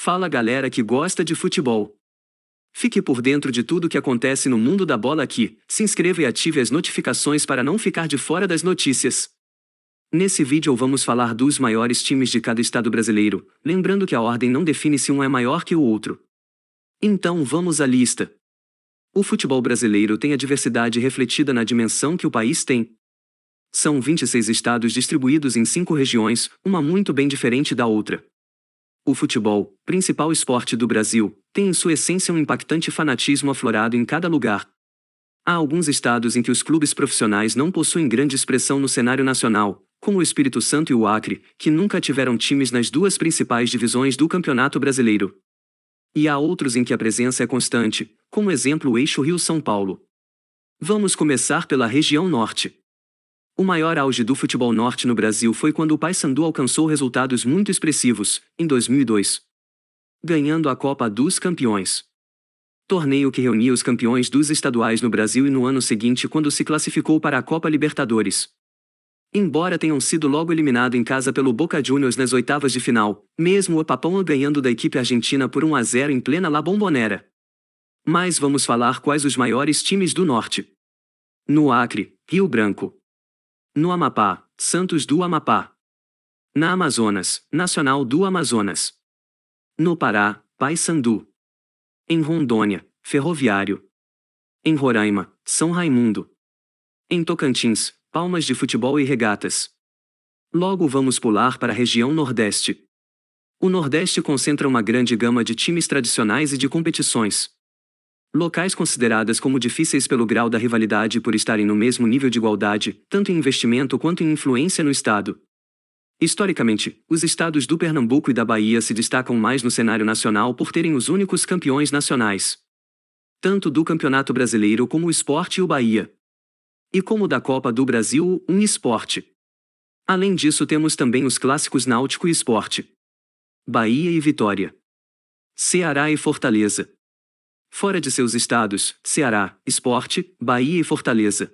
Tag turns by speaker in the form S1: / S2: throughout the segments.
S1: Fala galera que gosta de futebol. Fique por dentro de tudo que acontece no mundo da bola aqui, se inscreva e ative as notificações para não ficar de fora das notícias. Nesse vídeo vamos falar dos maiores times de cada estado brasileiro, lembrando que a ordem não define se um é maior que o outro. Então vamos à lista. O futebol brasileiro tem a diversidade refletida na dimensão que o país tem. São 26 estados distribuídos em 5 regiões, uma muito bem diferente da outra. O futebol, principal esporte do Brasil, tem em sua essência um impactante fanatismo aflorado em cada lugar. Há alguns estados em que os clubes profissionais não possuem grande expressão no cenário nacional, como o Espírito Santo e o Acre, que nunca tiveram times nas duas principais divisões do Campeonato Brasileiro. E há outros em que a presença é constante, como exemplo o eixo Rio-São Paulo. Vamos começar pela região norte. O maior auge do futebol norte no Brasil foi quando o Paysandu alcançou resultados muito expressivos, em 2002. Ganhando a Copa dos Campeões. Torneio que reunia os campeões dos estaduais no Brasil e no ano seguinte quando se classificou para a Copa Libertadores. Embora tenham sido logo eliminado em casa pelo Boca Juniors nas oitavas de final, mesmo o Papão ganhando da equipe argentina por 1-0 em plena La Bombonera. Mas vamos falar quais os maiores times do norte. No Acre, Rio Branco. No Amapá, Santos do Amapá. Na Amazonas, Nacional do Amazonas. No Pará, Paysandu. Em Rondônia, Ferroviário. Em Roraima, São Raimundo. Em Tocantins, Palmas de Futebol e Regatas. Logo vamos pular para a região Nordeste. O Nordeste concentra uma grande gama de times tradicionais e de competições. Locais consideradas como difíceis pelo grau da rivalidade e por estarem no mesmo nível de igualdade, tanto em investimento quanto em influência no estado. Historicamente, os estados do Pernambuco e da Bahia se destacam mais no cenário nacional por terem os únicos campeões nacionais. Tanto do Campeonato Brasileiro como o Sport e o Bahia. E como da Copa do Brasil, um Sport. Além disso temos também os clássicos Náutico e Sport. Bahia e Vitória. Ceará e Fortaleza. Fora de seus estados, Ceará, Sport, Bahia e Fortaleza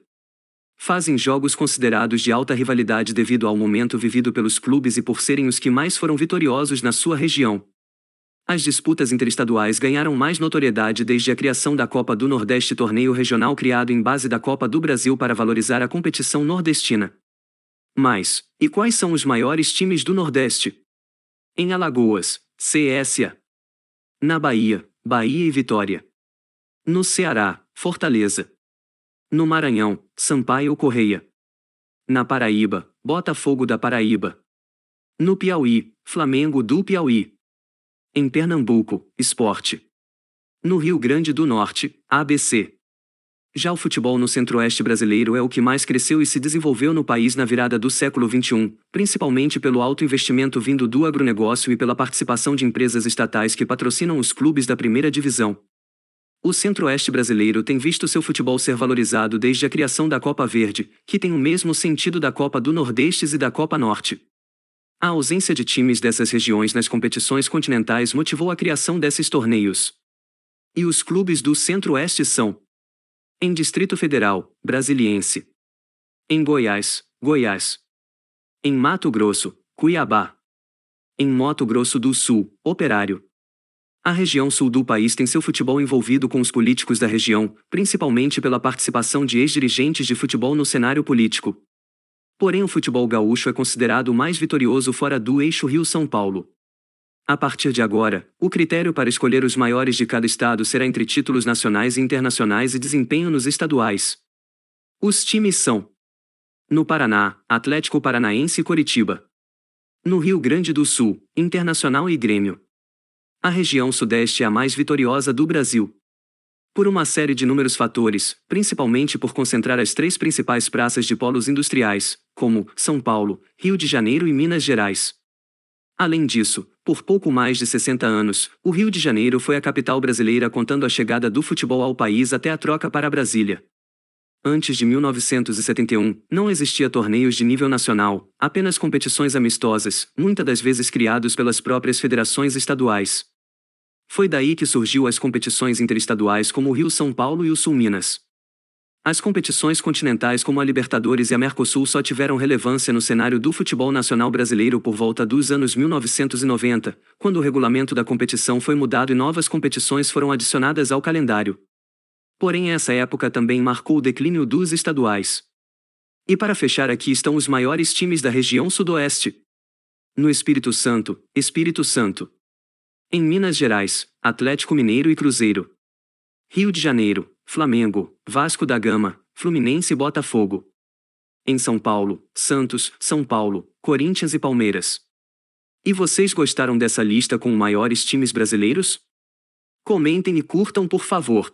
S1: fazem jogos considerados de alta rivalidade devido ao momento vivido pelos clubes e por serem os que mais foram vitoriosos na sua região. As disputas interestaduais ganharam mais notoriedade desde a criação da Copa do Nordeste, torneio regional criado em base da Copa do Brasil para valorizar a competição nordestina. Mas, e quais são os maiores times do Nordeste? Em Alagoas, CSA. Na Bahia, Bahia e Vitória. No Ceará, Fortaleza. No Maranhão, Sampaio Correia. Na Paraíba, Botafogo da Paraíba. No Piauí, Flamengo do Piauí. Em Pernambuco, Sport. No Rio Grande do Norte, ABC. Já o futebol no centro-oeste brasileiro é o que mais cresceu e se desenvolveu no país na virada do século XXI, principalmente pelo alto investimento vindo do agronegócio e pela participação de empresas estatais que patrocinam os clubes da primeira divisão. O centro-oeste brasileiro tem visto seu futebol ser valorizado desde a criação da Copa Verde, que tem o mesmo sentido da Copa do Nordeste e da Copa Norte. A ausência de times dessas regiões nas competições continentais motivou a criação desses torneios. E os clubes do centro-oeste são: em Distrito Federal, Brasiliense. Em Goiás, Goiás. Em Mato Grosso, Cuiabá. Em Mato Grosso do Sul, Operário. A região sul do país tem seu futebol envolvido com os políticos da região, principalmente pela participação de ex-dirigentes de futebol no cenário político. Porém o futebol gaúcho é considerado o mais vitorioso fora do eixo Rio-São Paulo. A partir de agora, o critério para escolher os maiores de cada estado será entre títulos nacionais e internacionais e desempenho nos estaduais. Os times são: no Paraná, Atlético Paranaense e Coritiba. No Rio Grande do Sul, Internacional e Grêmio. A região sudeste é a mais vitoriosa do Brasil. Por uma série de inúmeros fatores, principalmente por concentrar as 3 principais praças de polos industriais, como São Paulo, Rio de Janeiro e Minas Gerais. Além disso, por pouco mais de 60 anos, o Rio de Janeiro foi a capital brasileira contando a chegada do futebol ao país até a troca para Brasília. Antes de 1971, não existia torneios de nível nacional, apenas competições amistosas, muitas das vezes criados pelas próprias federações estaduais. Foi daí que surgiu as competições interestaduais como o Rio-São Paulo e o Sul-Minas. As competições continentais como a Libertadores e a Mercosul só tiveram relevância no cenário do futebol nacional brasileiro por volta dos anos 1990, quando o regulamento da competição foi mudado e novas competições foram adicionadas ao calendário. Porém, essa época também marcou o declínio dos estaduais. E para fechar, aqui estão os maiores times da região sudoeste. No Espírito Santo, Espírito Santo. Em Minas Gerais, Atlético Mineiro e Cruzeiro. Rio de Janeiro, Flamengo, Vasco da Gama, Fluminense e Botafogo. Em São Paulo, Santos, São Paulo, Corinthians e Palmeiras. E vocês gostaram dessa lista com os maiores times brasileiros? Comentem e curtam, por favor.